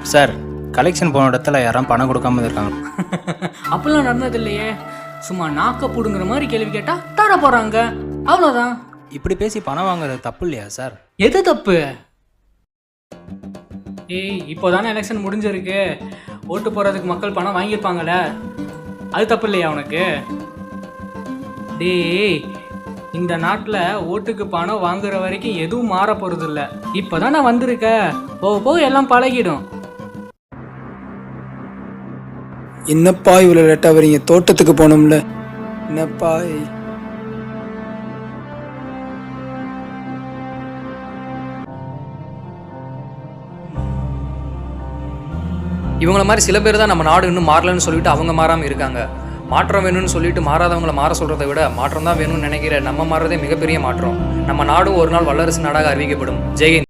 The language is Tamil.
சார், கலெக்ஷன் போன இடத்துல யாரும் பணம் கொடுக்காம இருக்காங்க. அப்படிலாம் நடந்தது இல்லையே. சும்மா நாக்க புடுங்குற மாதிரி கேள்வி கேட்டா தர போறாங்க, அவ்வளோதான். இப்படி பேசி பணம் வாங்குறது தப்பு இல்லையா சார்? எது தப்பு? ஏய், இப்போதானே எலெக்ஷன் முடிஞ்சிருக்கு. ஓட்டு போறதுக்கு மக்கள் பணம் வாங்கியிருப்பாங்கல்ல, அது தப்பு இல்லையா உனக்கு? டேய், இந்த நாட்டில் ஓட்டுக்கு பணம் வாங்குற வரைக்கும் எதுவும் மாற போறது இல்லை. இப்போதான் நான் வந்திருக்க, போக போக எல்லாம் பழகிடும். என்னப்பா இவ்வளோ லேட்டாக வரீங்க? தோட்டத்துக்கு போகணும்ல. என்னப்பா இவங்கள மாதிரி சில பேர் தான் நம்ம நாடு இன்னும் மாறலன்னு சொல்லிட்டு அவங்க மாறாமல் இருக்காங்க. மாற்றம் வேணும்னு சொல்லிட்டு மாறாதவங்களை மாற சொல்கிறத விட மாற்றம் தான் வேணும்னு நினைக்கிற நம்ம மாறுறதே மிகப்பெரிய மாற்றம். நம்ம நாடும் ஒரு நாள் வல்லரசு நாடாக அறிவிக்கப்படும். ஜெய் ஹிந்த்.